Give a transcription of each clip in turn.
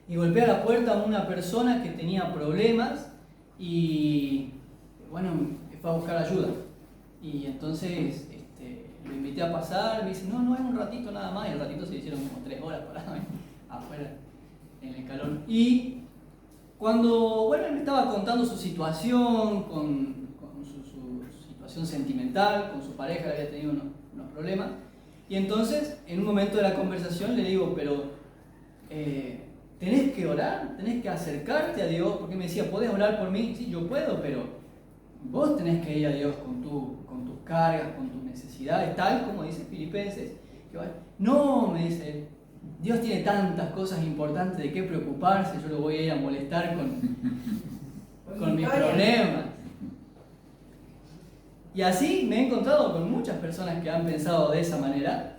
y golpea la puerta a una persona que tenía problemas y bueno, fue a buscar ayuda. Y entonces lo invité a pasar, me dice, no, es un ratito nada más, y el ratito se hicieron como 3 horas parado afuera en el calor. Y cuando, bueno, él me estaba contando su situación, con su situación sentimental, con su pareja, le había tenido unos problemas, y entonces, en un momento de la conversación le digo, pero tenés que orar, tenés que acercarte a Dios, porque me decía, ¿podés orar por mí? Sí, yo puedo, pero vos tenés que ir a Dios con tus cargas, con tus necesidades, tal como dice Filipenses. No, me dice, Dios tiene tantas cosas importantes de qué preocuparse, yo lo voy a ir a molestar con mis problemas. Y así me he encontrado con muchas personas que han pensado de esa manera,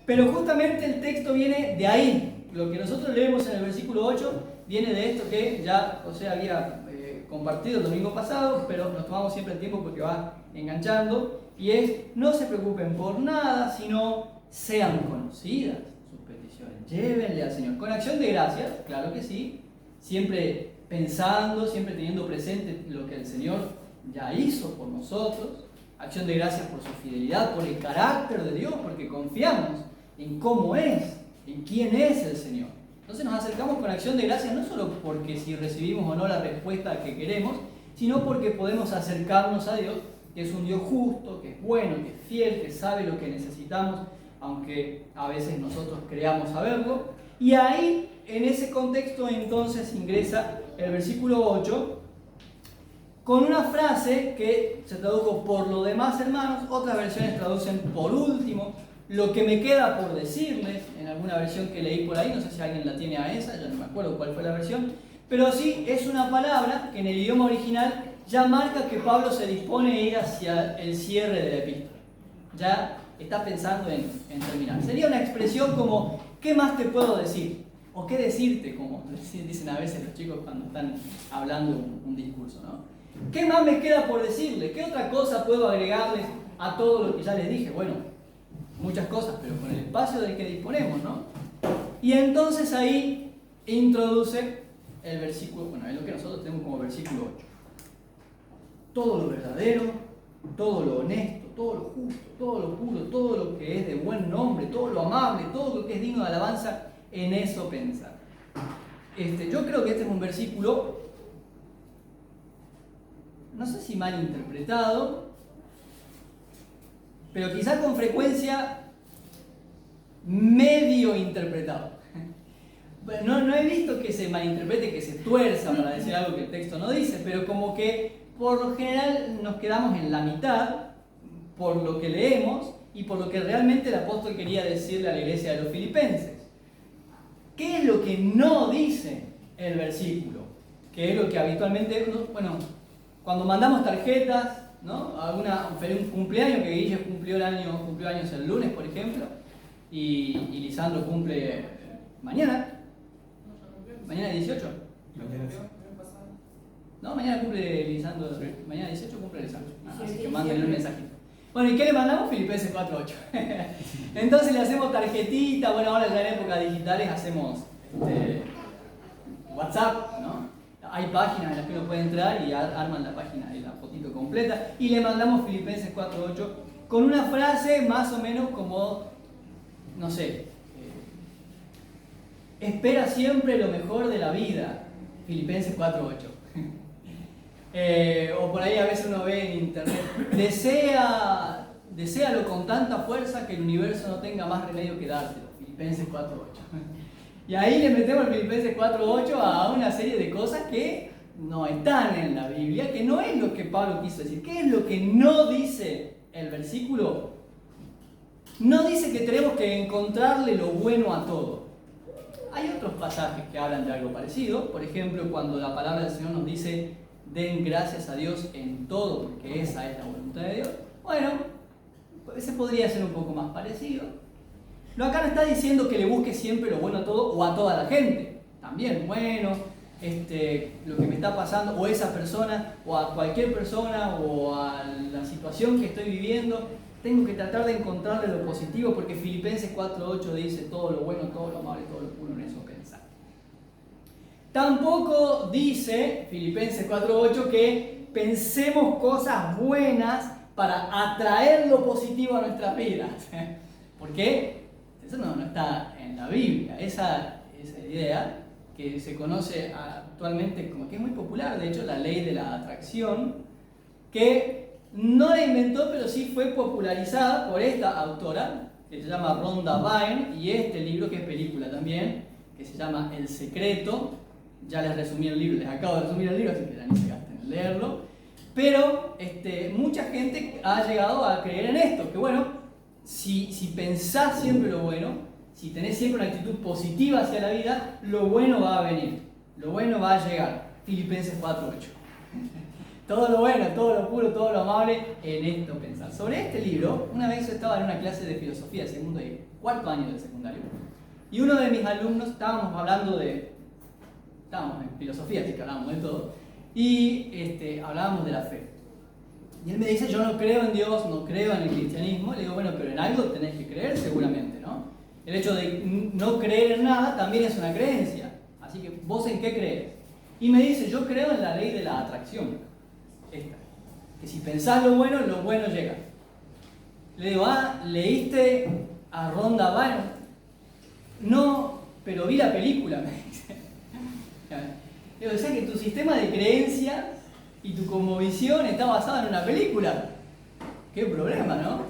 pero justamente el texto viene de ahí. Lo que nosotros leemos en el versículo 8 viene de esto que ya José había compartido el domingo pasado, pero nos tomamos siempre el tiempo porque va enganchando, y es, no se preocupen por nada, sino sean conocidas sus peticiones, llévenle al Señor, con acción de gracias, claro que sí, siempre pensando, siempre teniendo presente lo que el Señor ya hizo por nosotros, acción de gracias por su fidelidad, por el carácter de Dios, porque confiamos en cómo es, en quién es el Señor. Entonces nos acercamos con acción de gracias, no solo porque si recibimos o no la respuesta que queremos, sino porque podemos acercarnos a Dios, que es un Dios justo, que es bueno, que es fiel, que sabe lo que necesitamos, aunque a veces nosotros creamos saberlo. Y ahí, en ese contexto, entonces ingresa el versículo 8, con una frase que se tradujo por lo demás, hermanos, otras versiones traducen por último. Lo que me queda por decirles, en alguna versión que leí por ahí, no sé si alguien la tiene a esa, ya no me acuerdo cuál fue la versión, pero sí es una palabra que en el idioma original ya marca que Pablo se dispone a ir hacia el cierre de la epístola. Ya está pensando en terminar. Sería una expresión como, ¿qué más te puedo decir? O qué decirte, como dicen a veces los chicos cuando están hablando un discurso, ¿no? ¿Qué más me queda por decirles? ¿Qué otra cosa puedo agregarles a todo lo que ya les dije? Bueno, muchas cosas, pero con el espacio del que disponemos, ¿no? Y entonces ahí introduce el versículo, bueno, es lo que nosotros tenemos como versículo 8. Todo lo verdadero, todo lo honesto, todo lo justo, todo lo puro, todo lo que es de buen nombre, todo lo amable, todo lo que es digno de alabanza, en eso pensar. Yo creo que este es un versículo, no sé si mal interpretado, pero quizás con frecuencia medio interpretado. No he visto que se malinterprete, que se tuerza para decir algo que el texto no dice, pero como que por lo general nos quedamos en la mitad por lo que leemos y por lo que realmente el apóstol quería decirle a la iglesia de los filipenses. ¿Qué es lo que no dice el versículo? Que es lo que habitualmente, bueno, cuando mandamos tarjetas, ¿no? Un cumpleaños, que Guille cumplió años el lunes, por ejemplo, y Lisandro cumple mañana. ¿Mañana 18? No, mañana cumple Lisandro. ¿Sí? Mañana 18 cumple Lisandro. Así que mándenle un mensajito. Bueno, ¿y qué le mandamos? Filipenses 4.8. Entonces le hacemos tarjetita. Bueno, ahora ya en épocas digitales hacemos WhatsApp, ¿no? Hay páginas en las que uno puede entrar y arman la página y la fotito completa. Y le mandamos Filipenses 4.8 con una frase más o menos como, no sé, espera siempre lo mejor de la vida. Filipenses 4.8. O por ahí a veces uno ve en internet, deséalo con tanta fuerza que el universo no tenga más remedio que dártelo. Filipenses 4.8. Y ahí le metemos el Filipenses 4.8 a una serie de cosas que no están en la Biblia, que no es lo que Pablo quiso decir. ¿Qué es lo que no dice el versículo? No dice que tenemos que encontrarle lo bueno a todo. Hay otros pasajes que hablan de algo parecido. Por ejemplo, cuando la palabra del Señor nos dice, den gracias a Dios en todo, porque esa es la voluntad de Dios. Bueno, ese podría ser un poco más parecido. Lo acá no está diciendo que le busque siempre lo bueno a todo o a toda la gente. También, bueno, lo que me está pasando, o esa persona, o a cualquier persona, o a la situación que estoy viviendo, tengo que tratar de encontrarle lo positivo, porque Filipenses 4.8 dice todo lo bueno, todo lo amable, todo lo puro, en eso pensar. Tampoco dice Filipenses 4:8 que pensemos cosas buenas para atraer lo positivo a nuestras vidas. ¿Por qué? Eso no está en la Biblia. Esa idea que se conoce actualmente como que es muy popular, de hecho, la ley de la atracción, que no la inventó, pero sí fue popularizada por esta autora, que se llama Rhonda Byrne, y este libro, que es película también, que se llama El Secreto. Ya les resumí el libro, les acabo de resumir el libro, así que ya ni se gasten en leerlo. Pero mucha gente ha llegado a creer en esto, que bueno, si pensás siempre lo bueno, si tenés siempre una actitud positiva hacia la vida, lo bueno va a venir, lo bueno va a llegar. Filipenses 4:8. Todo lo bueno, todo lo puro, todo lo amable, en esto pensar. Sobre este libro, una vez yo estaba en una clase de filosofía, segundo y cuarto año del secundario, y uno de mis alumnos, estábamos en filosofía, así que hablábamos de todo, y hablábamos de la fe. Y él me dice, yo no creo en Dios, no creo en el cristianismo. Le digo, bueno, pero en algo tenés que creer seguramente, ¿no? El hecho de no creer en nada también es una creencia. Así que, ¿vos en qué crees? Y me dice, yo creo en la ley de la atracción. Esta. Que si pensás lo bueno llega. Le digo, ¿leíste a Rhonda Byrne? No, pero vi la película, me dice. Le digo, o sea que tu sistema de creencias y tu cosmovisión está basado en una película. Qué problema, ¿no?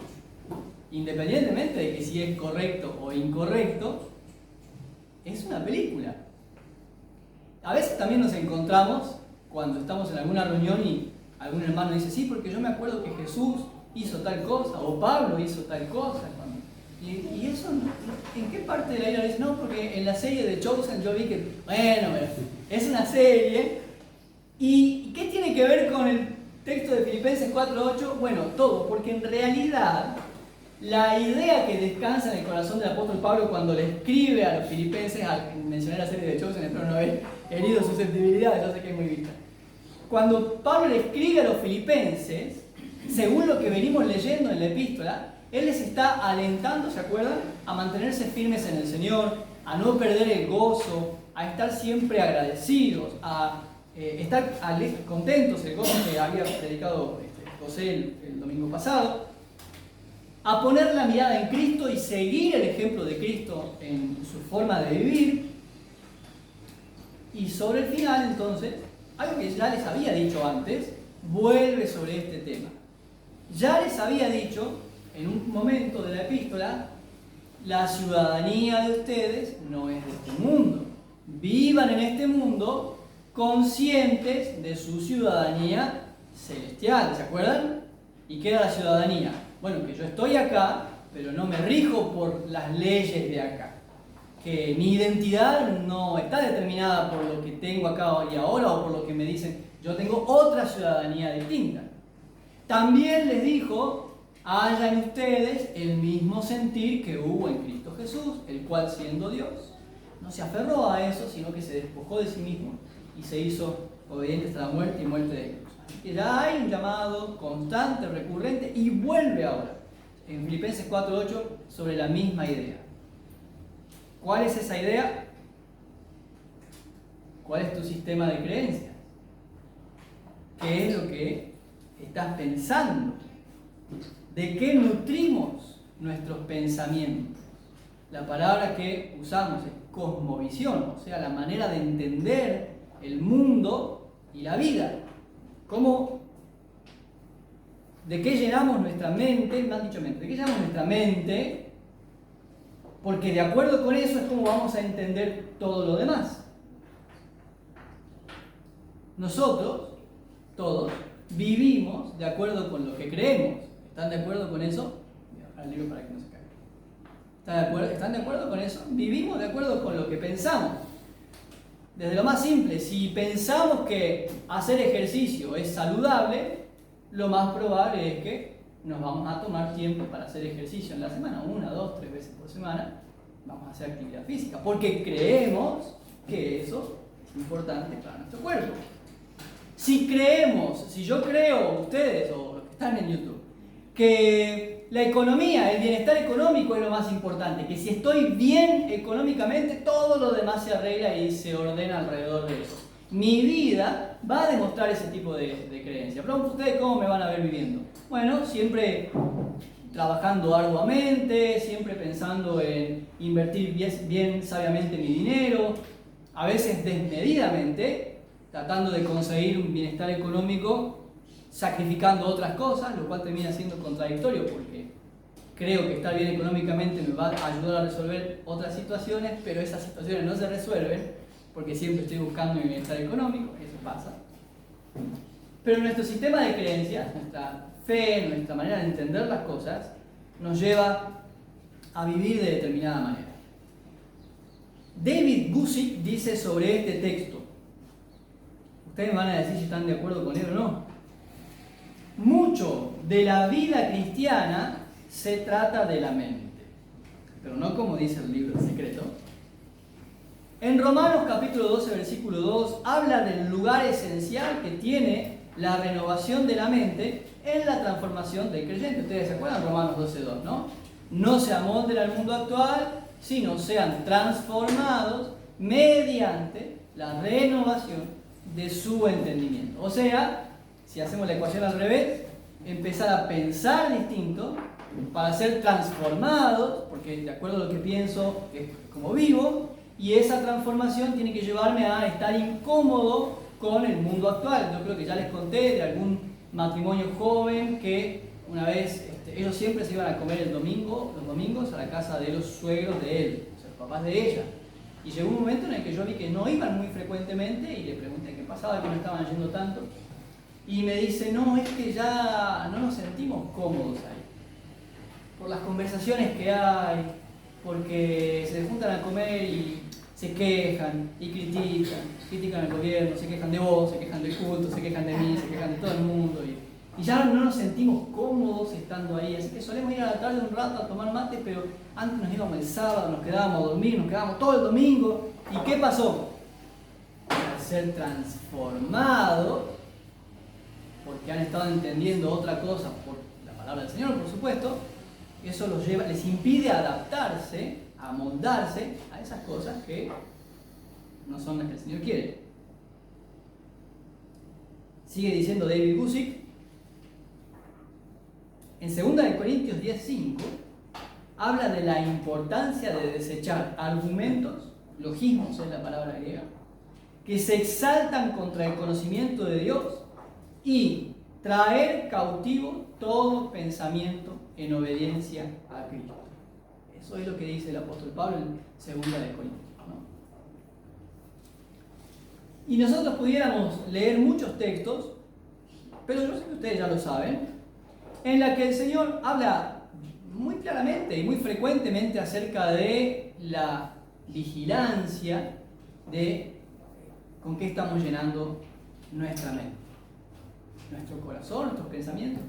Independientemente de que si es correcto o incorrecto, es una película. A veces también nos encontramos cuando estamos en alguna reunión y algún hermano dice, sí, porque yo me acuerdo que Jesús hizo tal cosa, o Pablo hizo tal cosa. Y eso, ¿en qué parte de la Biblia dice? No, porque en la serie de Chosen yo vi que, bueno, es una serie. ¿Y qué tiene que ver con el texto de Filipenses 4:8? Bueno, todo, porque en realidad la idea que descansa en el corazón del apóstol Pablo cuando le escribe a los filipenses, mencioné la serie de Chosen, espero no haber herido susceptibilidades, yo sé que es muy vista. Cuando Pablo le escribe a los filipenses, según lo que venimos leyendo en la epístola, él les está alentando, ¿se acuerdan?, a mantenerse firmes en el Señor, a no perder el gozo, a estar siempre agradecidos, a estar contentos, el gozo que había predicado José el domingo pasado, a poner la mirada en Cristo y seguir el ejemplo de Cristo en su forma de vivir. Y sobre el final, entonces, algo que ya les había dicho antes, vuelve sobre este tema. Ya les había dicho, en un momento de la epístola, la ciudadanía de ustedes no es de este mundo. Vivan en este mundo conscientes de su ciudadanía celestial, ¿se acuerdan? ¿Y qué era la ciudadanía? Bueno, que yo estoy acá, pero no me rijo por las leyes de acá. Que mi identidad no está determinada por lo que tengo acá y ahora o por lo que me dicen. Yo tengo otra ciudadanía distinta. También les dijo, haya en ustedes el mismo sentir que hubo en Cristo Jesús, el cual siendo Dios, no se aferró a eso, sino que se despojó de sí mismo y se hizo obediente hasta la muerte y muerte de cruz. Así que ya hay un llamado constante, recurrente, y vuelve ahora, en Filipenses 4:8, sobre la misma idea. ¿Cuál es esa idea? ¿Cuál es tu sistema de creencias? ¿Qué es lo que estás pensando? ¿De qué nutrimos nuestros pensamientos? La palabra que usamos es cosmovisión, o sea, la manera de entender el mundo y la vida. ¿De qué llenamos nuestra mente? Me han dicho mente. ¿De qué llenamos nuestra mente? Porque de acuerdo con eso es como vamos a entender todo lo demás. Nosotros, todos, vivimos de acuerdo con lo que creemos. ¿Están de acuerdo con eso? Voy a bajar el libro para que no se caiga. ¿Están de acuerdo con eso? Vivimos de acuerdo con lo que pensamos. Desde lo más simple, si pensamos que hacer ejercicio es saludable, lo más probable es que nos vamos a tomar tiempo para hacer ejercicio en la semana, 1, 2, 3 veces por semana, vamos a hacer actividad física, porque creemos que eso es importante para nuestro cuerpo. Si yo creo, ustedes o los que están en YouTube, que la economía, el bienestar económico es lo más importante, que si estoy bien económicamente, todo lo demás se arregla y se ordena alrededor de eso. Mi vida va a demostrar ese tipo de creencia. Pero ustedes, ¿cómo me van a ver viviendo? Bueno, siempre trabajando arduamente, siempre pensando en invertir bien sabiamente mi dinero, a veces desmedidamente, tratando de conseguir un bienestar económico, sacrificando otras cosas, lo cual termina siendo contradictorio porque creo que estar bien económicamente me va a ayudar a resolver otras situaciones, pero esas situaciones no se resuelven porque siempre estoy buscando mi bienestar económico, eso pasa. Pero nuestro sistema de creencias, nuestra fe, nuestra manera de entender las cosas, nos lleva a vivir de determinada manera. David Guzik dice sobre este texto, ustedes me van a decir si están de acuerdo con él o no: mucho de la vida cristiana se trata de la mente, pero no como dice el libro secreto. En Romanos capítulo 12, versículo 2, habla del lugar esencial que tiene la renovación de la mente en la transformación del creyente. Ustedes se acuerdan Romanos 12:2, ¿no? No se amolden al mundo actual, sino sean transformados mediante la renovación de su entendimiento. O sea, si hacemos la ecuación al revés, empezar a pensar distinto para ser transformados, porque de acuerdo a lo que pienso es como vivo, y esa transformación tiene que llevarme a estar incómodo con el mundo actual. Yo creo que ya les conté de algún matrimonio joven que una vez, ellos siempre se iban a comer los domingos a la casa de los suegros de él, o sea, los papás de ella. Y llegó un momento en el que yo vi que no iban muy frecuentemente y le pregunté qué pasaba, que no estaban yendo tanto. Y me dice, no, es que ya no nos sentimos cómodos ahí. Por las conversaciones que hay, porque se juntan a comer y se quejan y critican al gobierno, se quejan de vos, se quejan del culto, se quejan de mí, se quejan de todo el mundo. Y ya no nos sentimos cómodos estando ahí. Así que solemos ir a la tarde un rato a tomar mate, pero antes nos íbamos el sábado, nos quedábamos a dormir, nos quedábamos todo el domingo. ¿Y qué pasó? Al ser transformados, porque han estado entendiendo otra cosa por la palabra del Señor, por supuesto, eso los lleva, les impide adaptarse, amoldarse a esas cosas que no son las que el Señor quiere. Sigue diciendo David Guzik, en 2 Corintios 10:5, habla de la importancia de desechar argumentos, logismos es la palabra griega, que se exaltan contra el conocimiento de Dios y traer cautivo todo pensamiento en obediencia a Cristo. Eso es lo que dice el apóstol Pablo en 2 Corintios, ¿no? Y nosotros pudiéramos leer muchos textos, pero yo sé que ustedes ya lo saben, en la que el Señor habla muy claramente y muy frecuentemente acerca de la vigilancia de con qué estamos llenando nuestra mente, nuestro corazón, nuestros pensamientos.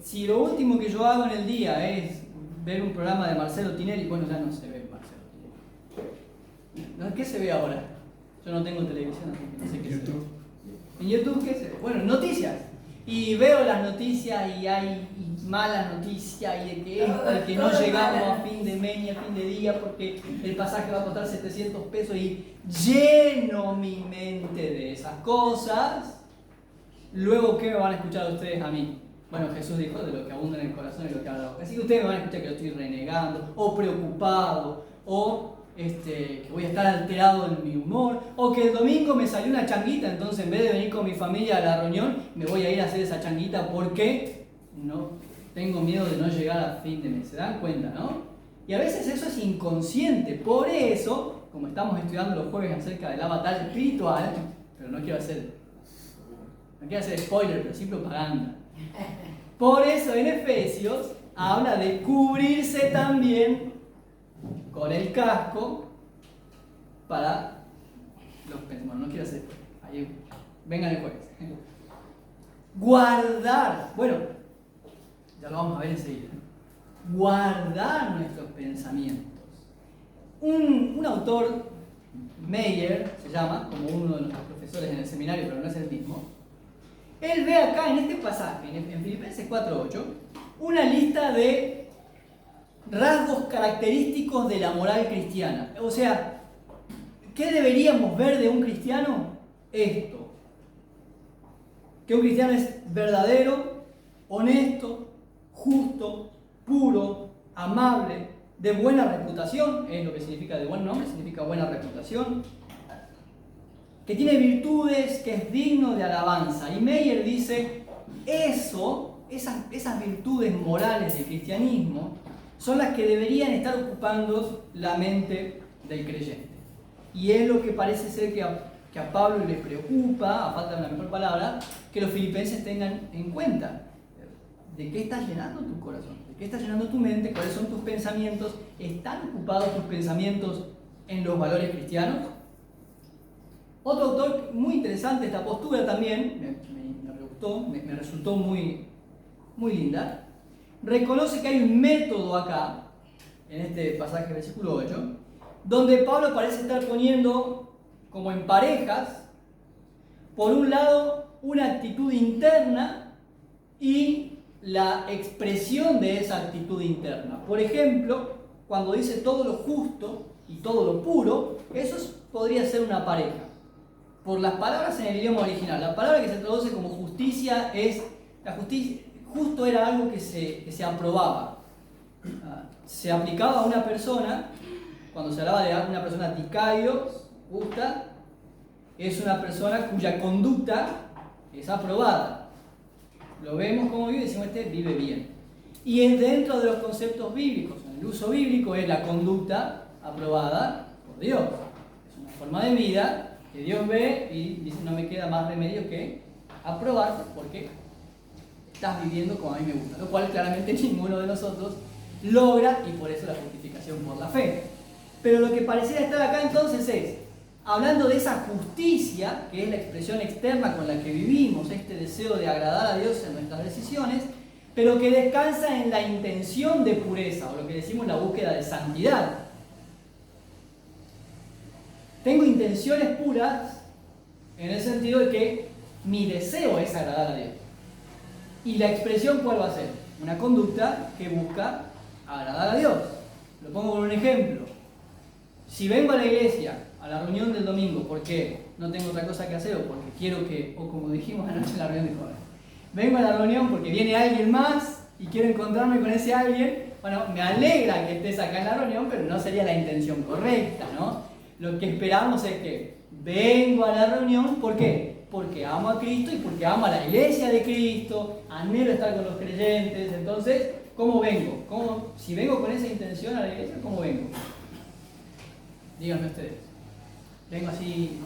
Si lo último que yo hago en el día es ver un programa de Marcelo Tinelli, bueno, ya no se ve Marcelo Tinelli. ¿Qué se ve ahora? Yo no tengo televisión, así que no sé qué se ve. ¿En YouTube qué se ve? Bueno, noticias. Y veo las noticias y hay malas noticias y de que esto, de que no llegamos a fin de mes ni a fin de día porque el pasaje va a costar 700 pesos y lleno mi mente de esas cosas. Luego, ¿qué me van a escuchar ustedes a mí? Bueno, Jesús dijo de lo que abunda en el corazón y lo que habla la boca. Así que ustedes me van a escuchar que yo estoy renegando, o preocupado, o que voy a estar alterado en mi humor, o que el domingo me salió una changuita, entonces en vez de venir con mi familia a la reunión, me voy a ir a hacer esa changuita porque no tengo miedo de no llegar a fin de mes. ¿Se dan cuenta, no? Y a veces eso es inconsciente. Por eso, como estamos estudiando los jueves acerca de la batalla espiritual, pero no quiero hacer spoiler, pero sí propaganda. Por eso en Efesios habla de cubrirse también con el casco para los pensamientos. Bueno, no quiero hacer ahí, vengan el jueves. Guardar, bueno, ya lo vamos a ver enseguida. Guardar nuestros pensamientos. Un autor, Meyer se llama, como uno de nuestros profesores en el seminario, pero no es el mismo. Él ve acá en este pasaje, en Filipenses 4:8, una lista de rasgos característicos de la moral cristiana. O sea, ¿qué deberíamos ver de un cristiano? Esto. Que un cristiano es verdadero, honesto, justo, puro, amable, de buena reputación, es lo que significa de buen nombre, significa buena reputación, que tiene virtudes, que es digno de alabanza. Y Meyer dice, esas virtudes morales del cristianismo son las que deberían estar ocupando la mente del creyente. Y es lo que parece ser que a Pablo le preocupa, a falta de una mejor palabra, que los filipenses tengan en cuenta. ¿De qué está llenando tu corazón? ¿De qué está llenando tu mente? ¿Cuáles son tus pensamientos? ¿Están ocupados tus pensamientos en los valores cristianos? Otro autor muy interesante, esta postura también, me resultó muy, muy linda. Reconoce que hay un método acá, en este pasaje, versículo 8, donde Pablo parece estar poniendo como en parejas, por un lado, una actitud interna y la expresión de esa actitud interna. Por ejemplo, cuando dice todo lo justo y todo lo puro, eso podría ser una pareja. Por las palabras en el idioma original, la palabra que se traduce como justicia es, la justicia, justo era algo que se aprobaba. Se aplicaba a una persona, cuando se hablaba de una persona dikaios, justa, es una persona cuya conducta es aprobada. Lo vemos como vive y decimos, este vive bien. Y es dentro de los conceptos bíblicos, en el uso bíblico es la conducta aprobada por Dios. Es una forma de vida que Dios ve y dice, no me queda más remedio que aprobar porque estás viviendo como a mí me gusta, lo cual claramente ninguno de nosotros logra y por eso la justificación por la fe. Pero lo que pareciera estar acá entonces es, hablando de esa justicia, que es la expresión externa con la que vivimos, este deseo de agradar a Dios en nuestras decisiones, pero que descansa en la intención de pureza, o lo que decimos la búsqueda de santidad. Tengo intenciones puras en el sentido de que mi deseo es agradar a Dios. ¿Y la expresión cuál va a ser? Una conducta que busca agradar a Dios. Lo pongo con un ejemplo. Si vengo a la iglesia, a la reunión del domingo, porque no tengo otra cosa que hacer o porque quiero que, o como dijimos anoche en la reunión de jóvenes, vengo a la reunión porque viene alguien más y quiero encontrarme con ese alguien, bueno, me alegra que estés acá en la reunión, pero no sería la intención correcta, ¿no? Lo que esperamos es que vengo a la reunión, ¿por qué? Porque amo a Cristo y porque amo a la iglesia de Cristo, anhelo estar con los creyentes. Entonces, ¿cómo vengo? Si vengo con esa intención a la iglesia, ¿cómo vengo? Díganme ustedes. ¿Vengo así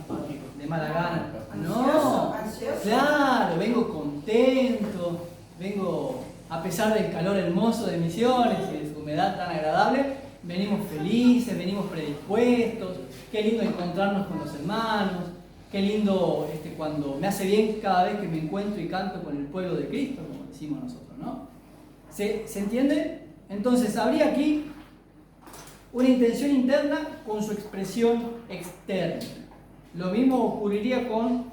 de mala gana? No, claro, vengo contento, vengo a pesar del calor hermoso de Misiones y de su humedad tan agradable, venimos felices, venimos predispuestos. Qué lindo encontrarnos con los hermanos, qué lindo cuando me hace bien cada vez que me encuentro y canto con el pueblo de Cristo, como decimos nosotros, ¿no? ¿Se entiende? Entonces, habría aquí una intención interna con su expresión externa. Lo mismo ocurriría con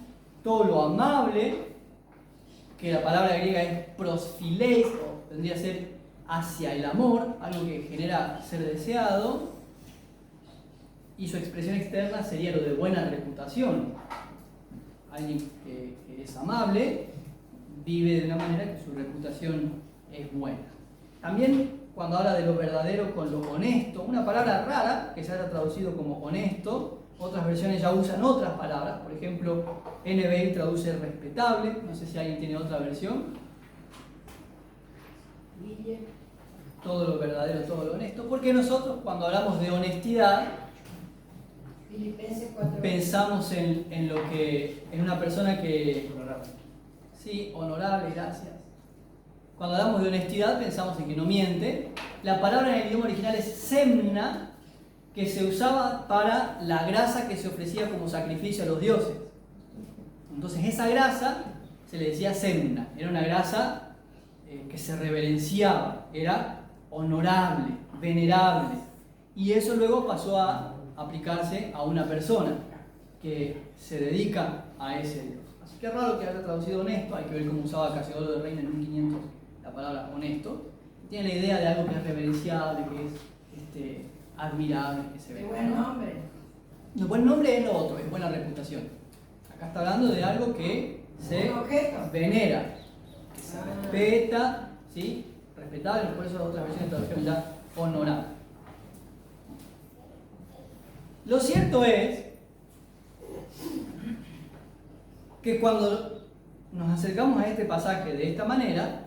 todo lo amable, que la palabra griega es prosfileis, o tendría que ser hacia el amor, algo que genera ser deseado. Y su expresión externa sería lo de buena reputación. Alguien que es amable, vive de una manera que su reputación es buena. También cuando habla de lo verdadero con lo honesto, una palabra rara que se haya traducido como honesto, otras versiones ya usan otras palabras, por ejemplo, NBI traduce respetable, no sé si alguien tiene otra versión. Todo lo verdadero, todo lo honesto, porque nosotros cuando hablamos de honestidad, pensamos en una persona que... Sí, honorable, gracias. Cuando hablamos de honestidad pensamos en que no miente. La palabra en el idioma original es semna, que se usaba para la grasa que se ofrecía como sacrificio a los dioses. Entonces esa grasa se le decía semna, era una grasa que se reverenciaba, era honorable, venerable. Y eso luego pasó a aplicarse a una persona que se dedica a ese Dios. Así que es raro que haya traducido honesto, hay que ver cómo usaba Casiodoro de Reina en 1500 la palabra honesto. Tiene la idea de algo que es reverenciable, que es admirable, que se ve. ¡Qué buen nombre! El buen nombre es lo otro, es buena reputación. Acá está hablando de algo que se venera, que se respeta, ¿sí? Respetable, por eso otras versiones tradujeron ya honorable. Lo cierto es que cuando nos acercamos a este pasaje de esta manera,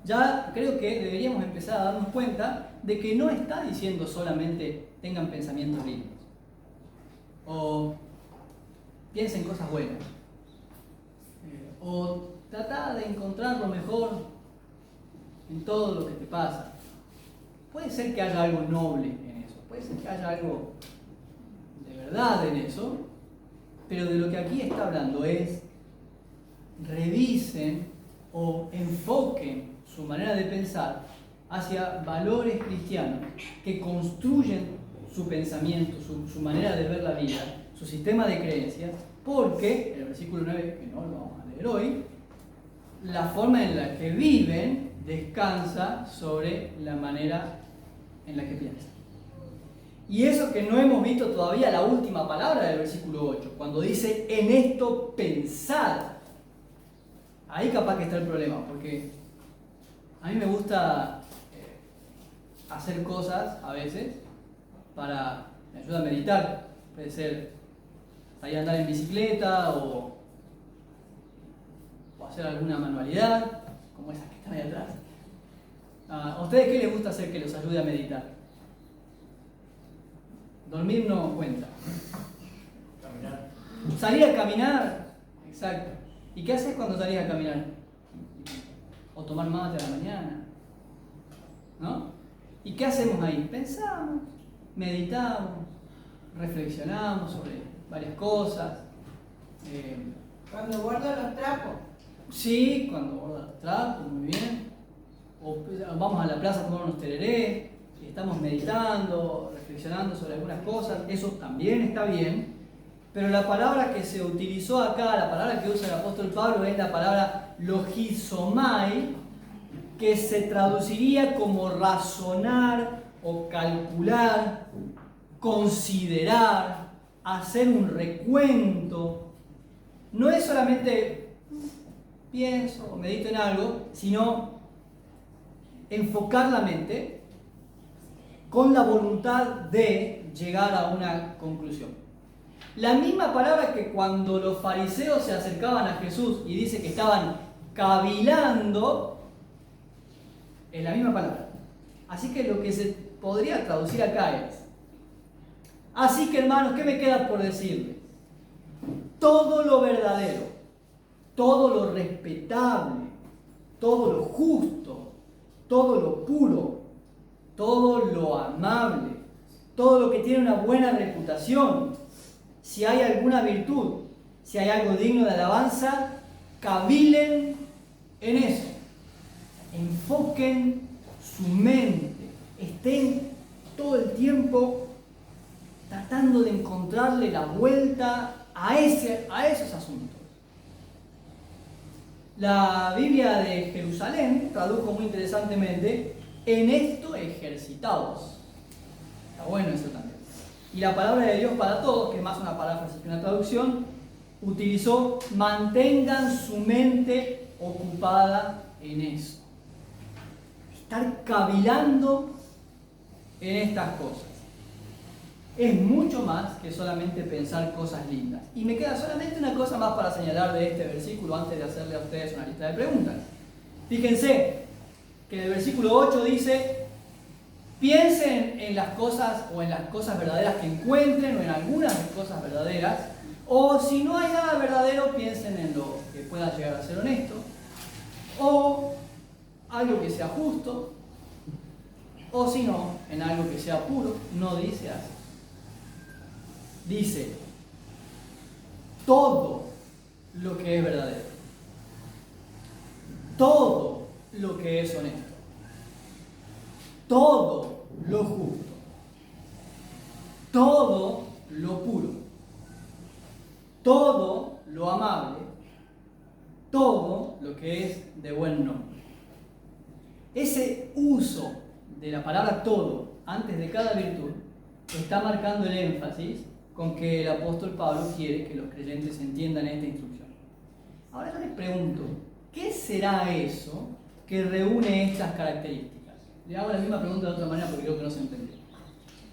ya creo que deberíamos empezar a darnos cuenta de que no está diciendo solamente tengan pensamientos lindos o piensen cosas buenas o trata de encontrar lo mejor en todo lo que te pasa. Puede ser que haya algo noble en eso, puede ser que haya algo de verdad en eso, pero de lo que aquí está hablando es revisen o enfoquen su manera de pensar hacia valores cristianos que construyen su pensamiento, su manera de ver la vida, su sistema de creencias, porque, en el versículo 9, que no lo vamos a leer hoy, la forma en la que viven descansa sobre la manera en la que piensan. Y eso que no hemos visto todavía la última palabra del versículo 8, cuando dice en esto pensad. Ahí capaz que está el problema, porque a mí me gusta hacer cosas a veces me ayuda a meditar. Puede ser salir a andar en bicicleta o hacer alguna manualidad, como esas que están ahí atrás. ¿A ustedes qué les gusta hacer que los ayude a meditar? Dormir no cuenta. Caminar. Salir a caminar, exacto. ¿Y qué haces cuando salís a caminar? O tomar mate a la mañana, ¿no? ¿Y qué hacemos ahí? Pensamos, meditamos, reflexionamos sobre varias cosas. Cuando guardo los trapos. Sí, cuando guardo los trapos, muy bien. O vamos a la plaza a tomar unos tererés y estamos meditando, reflexionando sobre algunas cosas. Eso también está bien. Pero la palabra que se utilizó acá, la palabra que usa el apóstol Pablo es la palabra logizomai, que se traduciría como razonar o calcular, considerar, hacer un recuento. No es solamente pienso o medito en algo, sino enfocar la mente con la voluntad de llegar a una conclusión. La misma palabra que cuando los fariseos se acercaban a Jesús y dice que estaban cavilando, es la misma palabra. Así que lo que se podría traducir acá es: así que hermanos, ¿qué me queda por decirles? Todo lo verdadero, todo lo respetable, todo lo justo, todo lo puro, todo lo amable, todo lo que tiene una buena reputación, si hay alguna virtud, si hay algo digno de alabanza, cavilen en eso. Enfoquen su mente, estén todo el tiempo tratando de encontrarle la vuelta a esos asuntos. La Biblia de Jerusalén tradujo muy interesantemente: en esto ejercitados. Está bueno eso también. Y la palabra de Dios para todos, que es más una paráfrasis que una traducción, utilizó mantengan su mente ocupada en eso. Estar cavilando en estas cosas. Es mucho más que solamente pensar cosas lindas. Y me queda solamente una cosa más para señalar de este versículo antes de hacerle a ustedes una lista de preguntas. Fíjense que en el versículo 8 dice: piensen en las cosas o en las cosas verdaderas que encuentren o en algunas cosas verdaderas, o si no hay nada verdadero, piensen en lo que pueda llegar a ser honesto, o algo que sea justo, o si no, en algo que sea puro. No dice así. Dice todo lo que es verdadero, todo lo que es honesto, todo lo justo, todo lo puro, todo lo amable, todo lo que es de buen nombre. Ese uso de la palabra todo antes de cada virtud está marcando el énfasis con que el apóstol Pablo quiere que los creyentes entiendan esta instrucción. Ahora yo les pregunto, ¿qué será eso que reúne estas características? Le hago la misma pregunta de otra manera porque creo que no se entendió.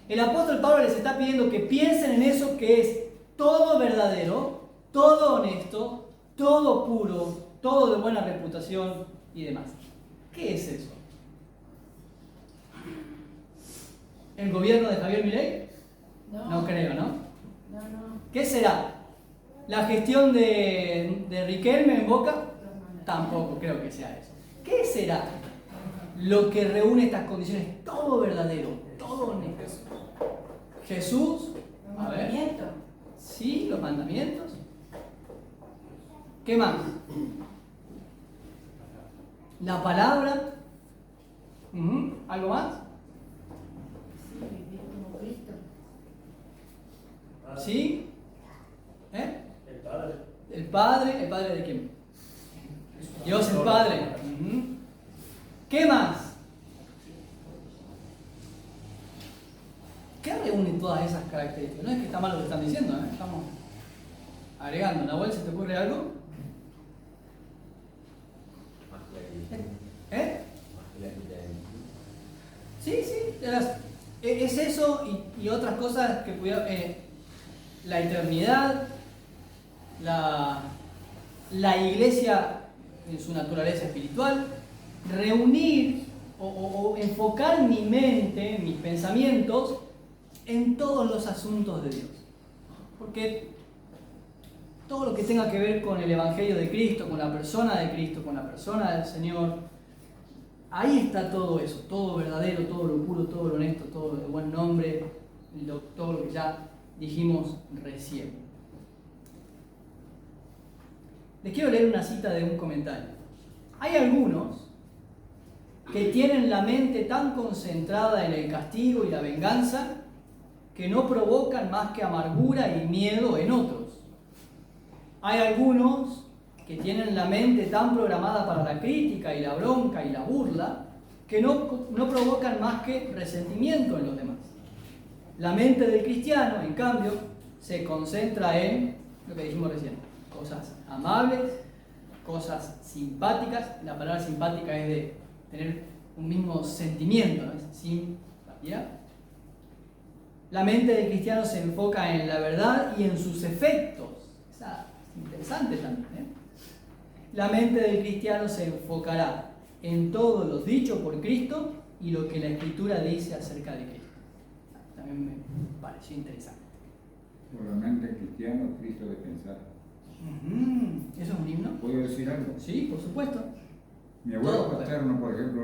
El apóstol Pablo les está pidiendo que piensen en eso que es todo verdadero, todo honesto, todo puro, todo de buena reputación y demás. ¿Qué es eso? ¿El gobierno de Javier Milei? No creo, ¿no? No. ¿Qué será? ¿La gestión de Riquelme en Boca? Tampoco creo que sea eso. ¿Qué será lo que reúne estas condiciones? Todo verdadero, todo honesto. Jesús, Los a ver. mandamientos. Sí, los mandamientos. ¿Qué más? La palabra. ¿Algo más? Sí, vivir como Cristo. ¿Sí? El Padre. ¿El Padre de quién? Dios el Padre. ¿Qué más? ¿Qué reúne todas esas características? No es que está mal lo que están diciendo, estamos agregando. ¿Nahuel, se te ocurre algo? Sí, es eso y otras cosas que pudieron... la eternidad, la iglesia en su naturaleza espiritual, reunir o enfocar mi mente, mis pensamientos, en todos los asuntos de Dios. Porque todo lo que tenga que ver con el Evangelio de Cristo, con la persona de Cristo, con la persona del Señor, ahí está todo eso, todo verdadero, todo lo puro, todo lo honesto, todo lo de buen nombre, todo lo que ya dijimos recién. Les quiero leer una cita de un comentario. Hay algunos que tienen la mente tan concentrada en el castigo y la venganza que no provocan más que amargura y miedo en otros. Hay algunos que tienen la mente tan programada para la crítica y la bronca y la burla que no provocan más que resentimiento en los demás. La mente del cristiano, en cambio, se concentra en lo que dijimos recién, cosas amables, cosas simpáticas. La palabra simpática es de tener un mismo sentimiento, ¿no? Es simpatía. La mente del cristiano se enfoca en la verdad y en sus efectos. Es interesante también, La mente del cristiano se enfocará en todo lo dicho por Cristo y lo que la Escritura dice acerca de Cristo. También me pareció interesante. Por la mente cristiana, Cristo de pensar. ¿Eso es un himno? ¿Puedo decir algo? Sí, por supuesto. Mi abuelo paterno, por ejemplo,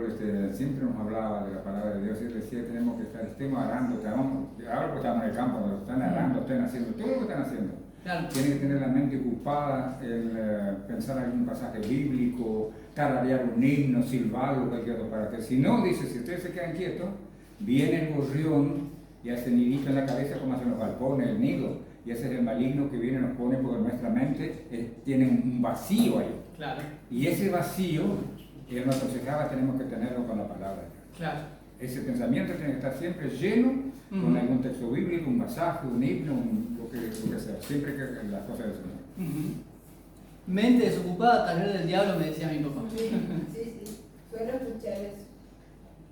siempre nos hablaba de la palabra de Dios y él decía que tenemos que estemos arando, ahora que estamos en el campo, cuando están arando, están haciendo todo lo que están haciendo. Claro. Tienen que tener la mente ocupada en pensar algún pasaje bíblico, tararear un himno, silbarlo, cualquier otro, para que si no, dice, si ustedes se quedan quietos, viene el gorrión y hace nidito en la cabeza como hacen los galpones, el nido, y ese es el maligno que viene y nos pone porque nuestra mente tiene un vacío ahí. Claro. Y ese vacío, él nos aconsejaba, tenemos que tenerlo con la palabra. Claro. Ese pensamiento tiene que estar siempre lleno con algún texto bíblico, un pasaje, un himno, lo que sea, siempre que las cosas del Señor. Mente desocupada, taller del diablo, me decía mi papá. Sí, suelo escuchar eso.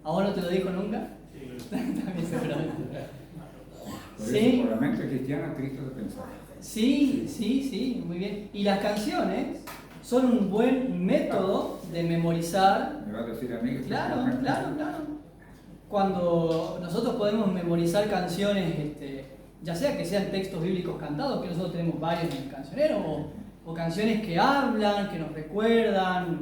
¿A vos no te lo dijo nunca? Sí. También seguramente. Por Sí. eso, por la mente cristiana, Cristo de pensar. Sí, muy bien. Y las canciones son un buen método de memorizar. ¿Me vas a decir a mí? Claro. Cuando nosotros podemos memorizar canciones, ya sea que sean textos bíblicos cantados, que nosotros tenemos varios en el cancionero, o canciones que hablan, que nos recuerdan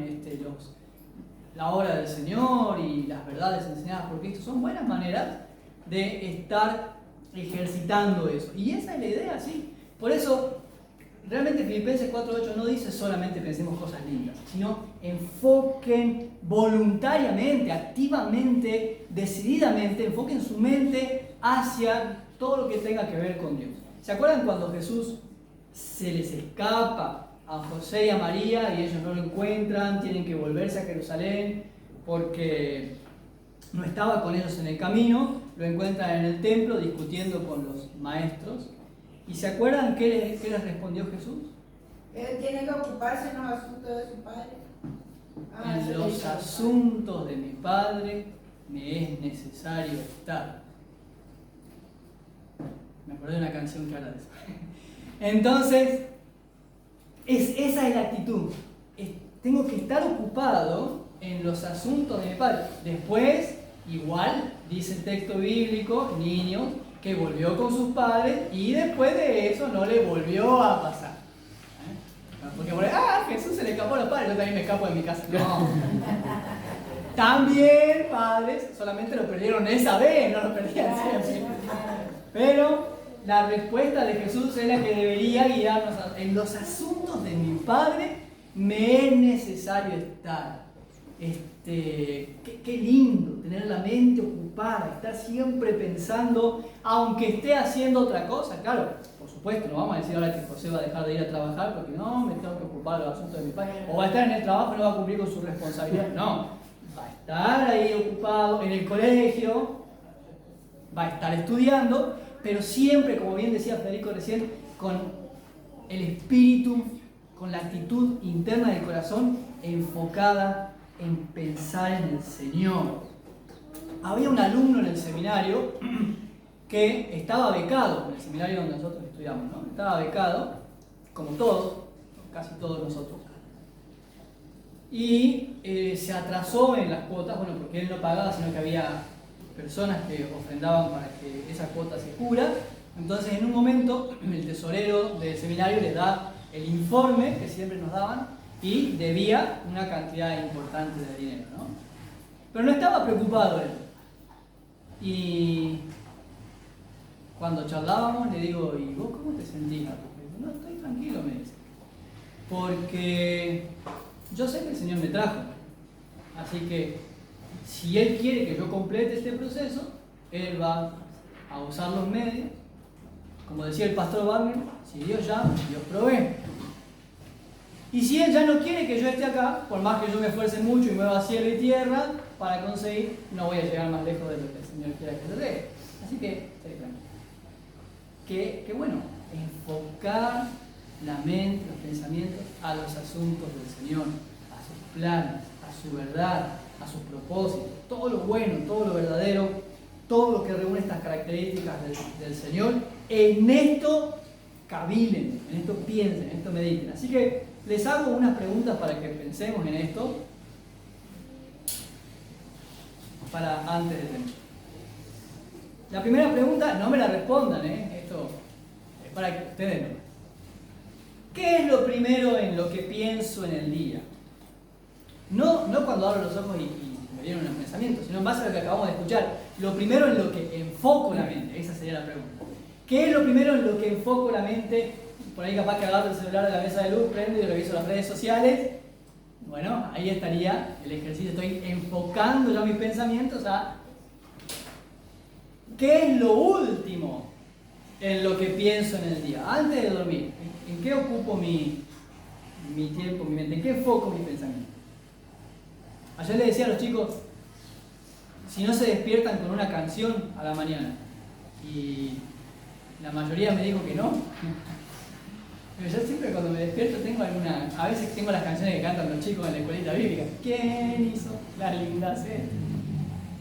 la obra del Señor y las verdades enseñadas por Cristo, son buenas maneras de estar ejercitando eso. Y esa es la idea, sí. Por eso, realmente Filipenses 4:8 no dice solamente pensemos cosas lindas, sino enfoquen voluntariamente, activamente, decididamente, enfoquen su mente hacia todo lo que tenga que ver con Dios. ¿Se acuerdan cuando Jesús se les escapa a José y a María y ellos no lo encuentran, tienen que volverse a Jerusalén porque no estaba con ellos en el camino, lo encuentran en el templo discutiendo con los maestros. ¿Y se acuerdan qué les respondió Jesús? Él tiene que ocuparse en los asuntos de su padre. En los asuntos de mi Padre me es necesario estar. Me acordé de una canción que habla de eso. Entonces, esa es la actitud. Tengo que estar ocupado en los asuntos de mi Padre. Después, igual, dice el texto bíblico, niños, que volvió con sus padres y después de eso no le volvió a pasar. Porque Jesús se le escapó a los padres, yo también me escapo de mi casa. No. También padres, solamente lo perdieron esa vez, no lo perdían siempre. Pero la respuesta de Jesús es la que debería guiarnos. En los asuntos de mi Padre me es necesario estar. Qué lindo tener la mente ocupada, estar siempre pensando, aunque esté haciendo otra cosa. Claro, por supuesto, no vamos a decir ahora que José va a dejar de ir a trabajar porque no, me tengo que ocupar de los asuntos de mi padre, o va a estar en el trabajo y no va a cumplir con su responsabilidad. No, va a estar ahí ocupado en el colegio, va a estar estudiando, pero siempre, como bien decía Federico recién, con el espíritu, con la actitud interna del corazón enfocada en pensar en el Señor. Había un alumno en el seminario que estaba becado, en el seminario donde nosotros estudiamos, ¿no? Estaba becado, como todos, casi todos nosotros. Y se atrasó en las cuotas, bueno, porque él no pagaba, sino que había personas que ofrendaban para que esa cuota se cubra. Entonces, en un momento, el tesorero del seminario le da el informe que siempre nos daban, y debía una cantidad importante de dinero, ¿no? Pero no estaba preocupado él. Y cuando charlábamos le digo, ¿y vos cómo te sentís? No, estoy tranquilo, me dice. Porque yo sé que el Señor me trajo. Así que si Él quiere que yo complete este proceso, Él va a usar los medios. Como decía el pastor Wagner, si Dios llama, Dios provee. Y si Él ya no quiere que yo esté acá, por más que yo me esfuerce mucho y mueva cielo y tierra para conseguir, no voy a llegar más lejos de lo que el Señor quiera que yo llegue. Así que, esté tranquilo. Que bueno, enfocar la mente, los pensamientos a los asuntos del Señor, a sus planes, a su verdad, a sus propósitos, todo lo bueno, todo lo verdadero, todo lo que reúne estas características del Señor, en esto cavilen, en esto piensen, en esto mediten. Así que les hago unas preguntas para que pensemos en esto, para antes de terminar. La primera pregunta, no me la respondan, esto es para que ustedes vean. ¿Qué es lo primero en lo que pienso en el día? No cuando abro los ojos y me vienen unos pensamientos, sino en base a lo que acabamos de escuchar. Lo primero en lo que enfoco la mente, esa sería la pregunta. ¿Qué es lo primero en lo que enfoco la mente? Por ahí capaz que agarro el celular de la mesa de luz, prendo y reviso las redes sociales. Bueno, ahí estaría el ejercicio. Estoy enfocando ya mis pensamientos a ¿qué es lo último en lo que pienso en el día? Antes de dormir, ¿en qué ocupo mi tiempo, mi mente? ¿En qué enfoco mi pensamiento? Ayer le decía a los chicos, si no se despiertan con una canción a la mañana, y la mayoría me dijo que no. Pero yo siempre cuando me despierto tengo a veces tengo las canciones que cantan los chicos en la escuelita bíblica. ¿Quién hizo las lindas estas?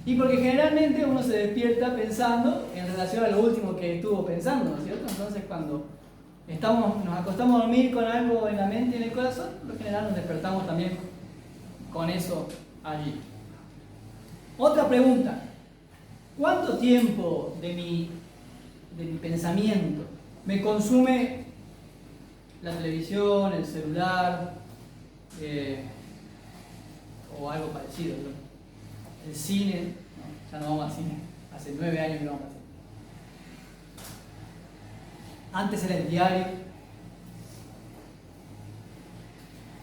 Y porque generalmente uno se despierta pensando en relación a lo último que estuvo pensando, ¿no es cierto? Entonces cuando nos acostamos a dormir con algo en la mente y en el corazón, por lo general nos despertamos también con eso allí. Otra pregunta. ¿Cuánto tiempo de mi pensamiento me consume la televisión, el celular o algo parecido, ¿no? El cine, ¿no? Ya no vamos al cine, hace 9 años que no vamos al cine. Antes era el diario,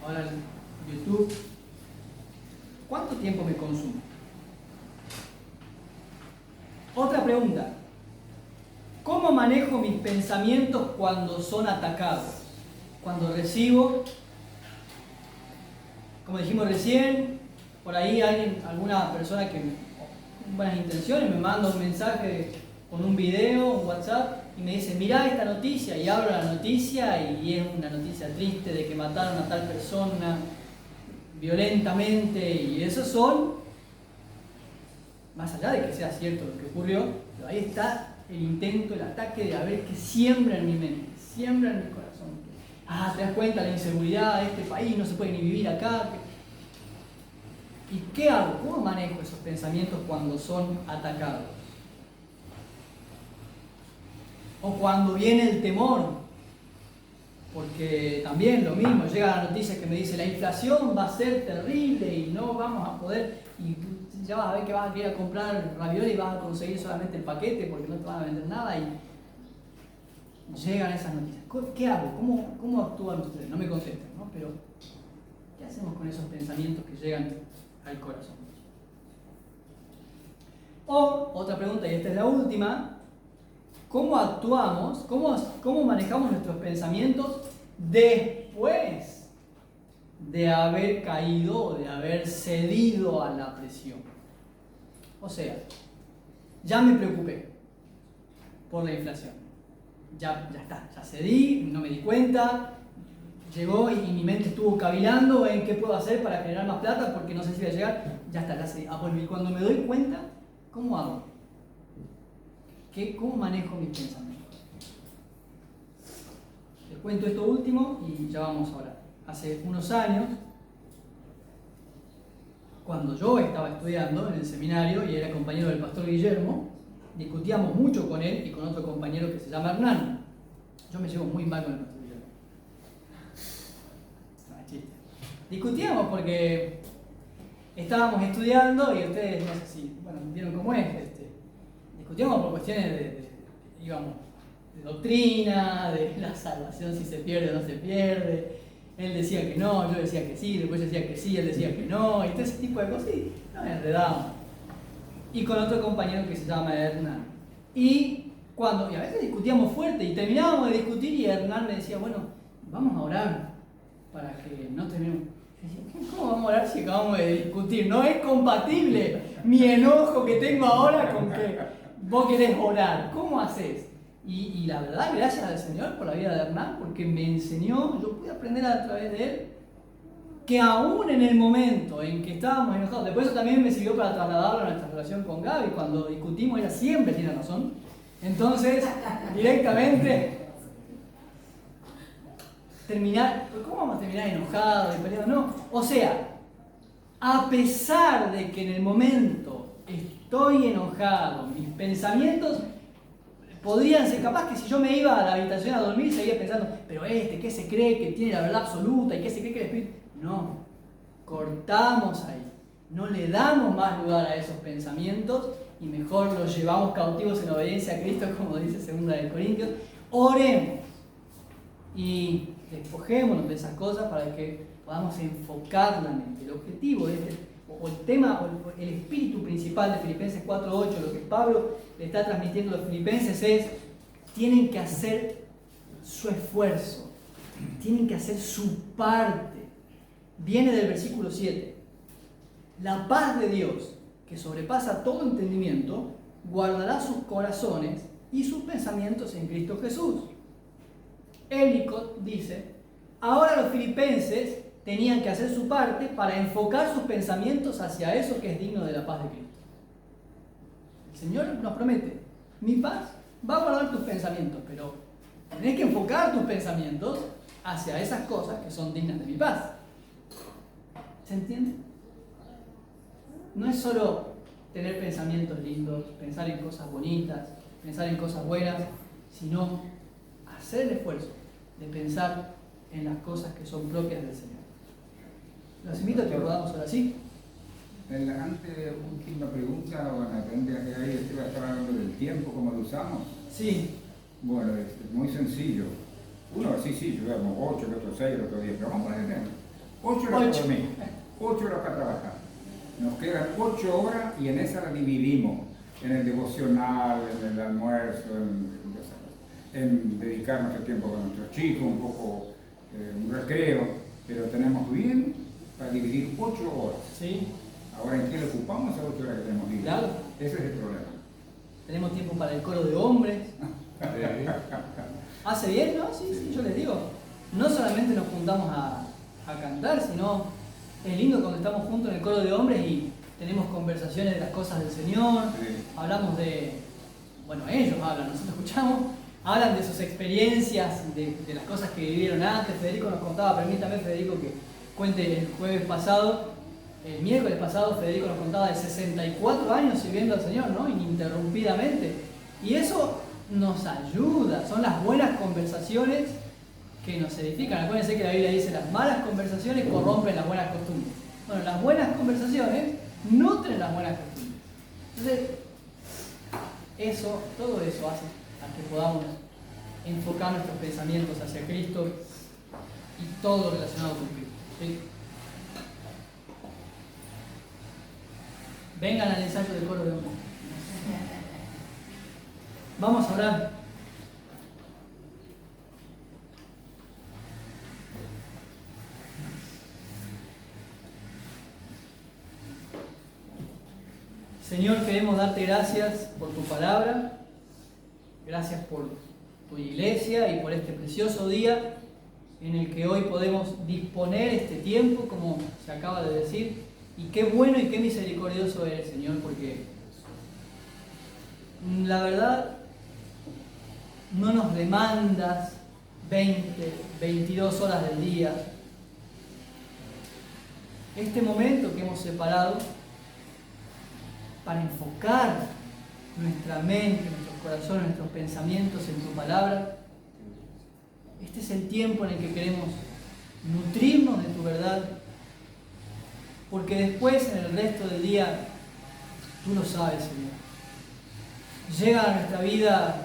ahora el YouTube. ¿Cuánto tiempo me consume? Otra pregunta. ¿Cómo manejo mis pensamientos cuando son atacados? cuando recibo, como dijimos recién, por ahí alguna persona que con buenas intenciones me manda un mensaje con un video, un WhatsApp, y me dice, mirá esta noticia, y abro la noticia y es una noticia triste de que mataron a tal persona violentamente, y esos son, más allá de que sea cierto lo que ocurrió, pero ahí está el intento, el ataque de a ver qué siembra en mi mente, siembra en mi corazón. Te das cuenta la inseguridad de este país, no se puede ni vivir acá. ¿Y qué hago? ¿Cómo manejo esos pensamientos cuando son atacados? O cuando viene el temor, porque también lo mismo, llega la noticia que me dice la inflación va a ser terrible y no vamos a poder, y ya vas a ver que vas a querer comprar ravioli y vas a conseguir solamente el paquete porque no te van a vender nada, y llegan esas noticias. ¿Qué hago? ¿Cómo actúan ustedes? No me contestan, ¿no? Pero ¿qué hacemos con esos pensamientos que llegan al corazón? O, otra pregunta, y esta es la última, ¿cómo actuamos, cómo manejamos nuestros pensamientos después de haber caído o de haber cedido a la presión? O sea, ya me preocupé por la inflación, ya está, ya cedí, no me di cuenta, llegó y mi mente estuvo cavilando en qué puedo hacer para generar más plata porque no sé si va a llegar, ya está, ya cedí. Bueno, y cuando me doy cuenta, ¿cómo hago? ¿Cómo manejo mis pensamientos? Les cuento esto último y ya vamos a hablar. Hace unos años, cuando yo estaba estudiando en el seminario y era compañero del pastor Guillermo, discutíamos mucho con él y con otro compañero que se llama Hernán. Yo me llevo muy mal con el pastor Guillermo. No, es chiste. Discutíamos porque estábamos estudiando y ustedes, no sé si, bueno, vieron cómo es, discutíamos por cuestiones de doctrina, de la salvación, si se pierde o no se pierde. Él decía que no, yo decía que sí, después yo decía que sí, él decía que no, y todo ese tipo de cosas, y nos enredamos. Y con otro compañero que se llama Hernán. Y a veces discutíamos fuerte y terminábamos de discutir y Hernán me decía, bueno, vamos a orar para que no terminemos. ¿Cómo vamos a orar si acabamos de discutir? No es compatible mi enojo que tengo ahora con que vos querés orar. ¿Cómo haces? Y la verdad, gracias al Señor por la vida de Hernán, porque me enseñó, yo pude aprender a través de él, que aún en el momento en que estábamos enojados, después eso también me sirvió para trasladarlo a nuestra relación con Gaby, cuando discutimos ella siempre tiene razón, entonces directamente ¿cómo vamos a terminar enojados y peleados? No, o sea, a pesar de que en el momento estoy enojado, mis pensamientos podrían ser, capaz que si yo me iba a la habitación a dormir seguía pensando, pero ¿qué se cree que tiene la verdad absoluta? ¿Y qué se cree que el Espíritu? No, cortamos ahí, no le damos más lugar a esos pensamientos y mejor los llevamos cautivos en obediencia a Cristo, como dice 2 Corintios. Oremos y despojémonos de esas cosas para que podamos enfocar la mente. El objetivo o el tema, o el espíritu principal de Filipenses 4:8, lo que Pablo le está transmitiendo a los filipenses es: tienen que hacer su esfuerzo, tienen que hacer su parte. Viene del versículo 7. La paz de Dios, que sobrepasa todo entendimiento, guardará sus corazones y sus pensamientos en Cristo Jesús. Ellicott dice: ahora los filipenses tenían que hacer su parte para enfocar sus pensamientos hacia eso que es digno de la paz de Cristo. El Señor nos promete: mi paz va a guardar tus pensamientos, pero tenés que enfocar tus pensamientos hacia esas cosas que son dignas de mi paz. ¿Se entiende? No es solo tener pensamientos lindos, pensar en cosas bonitas, pensar en cosas buenas, sino hacer el esfuerzo de pensar en las cosas que son propias del Señor. Los invito a que podamos ahora sí. En la última pregunta, bueno, ahí estaba hablando del tiempo, cómo lo usamos. Sí. Bueno, es muy sencillo. Uno, sí, yo vemos 8, el otro 6, el otro 10, pero vamos a poner 8 horas para dormir, 8 horas para trabajar. Nos quedan 8 horas y en esa la dividimos en el devocional, en el almuerzo, en dedicar nuestro tiempo con nuestros chicos, un poco un recreo, pero tenemos bien para dividir 8 horas. ¿Sí? Ahora, ¿en qué le ocupamos esas 8 horas que tenemos libres? Claro. Ese es el problema. Tenemos tiempo para el coro de hombres. ¿Hace bien, no? Sí, sí, yo les digo. No solamente nos juntamos a cantar, sino es lindo cuando estamos juntos en el coro de hombres y tenemos conversaciones de las cosas del Señor. Sí. Hablamos bueno, ellos hablan, nosotros escuchamos, hablan de sus experiencias, de las cosas que vivieron antes. Federico nos contaba, permítame Federico que cuente el miércoles pasado Federico nos contaba de 64 años sirviendo al Señor, ¿no? Ininterrumpidamente. Y eso nos ayuda, son las buenas conversaciones que nos edifican. Acuérdense que la Biblia dice las malas conversaciones corrompen las buenas costumbres. Bueno, las buenas conversaciones nutren las buenas costumbres. Entonces, todo eso hace a que podamos enfocar nuestros pensamientos hacia Cristo y todo lo relacionado con Cristo. ¿Sí? Vengan al ensayo del coro de hombres. Vamos a orar. Señor, queremos darte gracias por tu palabra, gracias por tu iglesia y por este precioso día en el que hoy podemos disponer este tiempo, como se acaba de decir, y qué bueno y qué misericordioso eres, Señor, porque la verdad no nos demandas 20, 22 horas del día. Este momento que hemos separado para enfocar nuestra mente, nuestros corazones, nuestros pensamientos en tu palabra. Este es el tiempo en el que queremos nutrirnos de tu verdad, porque después en el resto del día, tú lo sabes, Señor, llegan a nuestra vida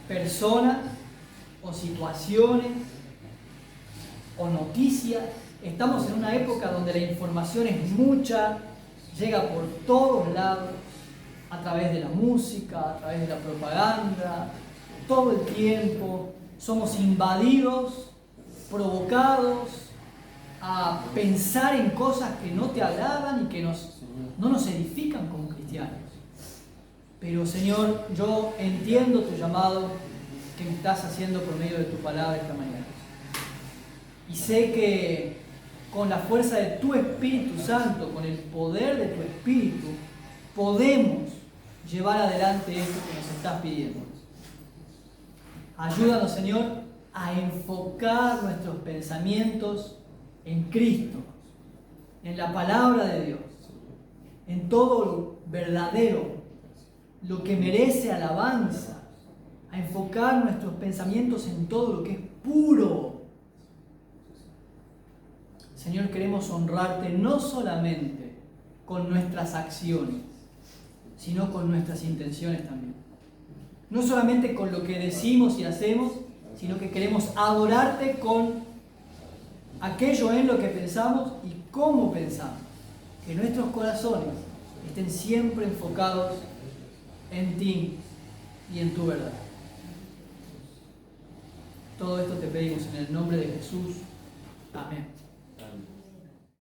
personas o situaciones o noticias. Estamos en una época donde la información es mucha, llega por todos lados, a través de la música, a través de la propaganda, todo el tiempo. Somos invadidos, provocados a pensar en cosas que no te agradan y que no nos edifican como cristianos. Pero Señor, yo entiendo tu llamado que me estás haciendo por medio de tu palabra esta mañana. Y sé que con la fuerza de tu Espíritu Santo, con el poder de tu Espíritu, podemos llevar adelante esto que nos estás pidiendo. Ayúdanos, Señor, a enfocar nuestros pensamientos en Cristo, en la palabra de Dios, en todo lo verdadero, lo que merece alabanza, a enfocar nuestros pensamientos en todo lo que es puro. Señor, queremos honrarte no solamente con nuestras acciones, sino con nuestras intenciones también. No solamente con lo que decimos y hacemos, sino que queremos adorarte con aquello en lo que pensamos y cómo pensamos. Que nuestros corazones estén siempre enfocados en ti y en tu verdad. Todo esto te pedimos en el nombre de Jesús. Amén.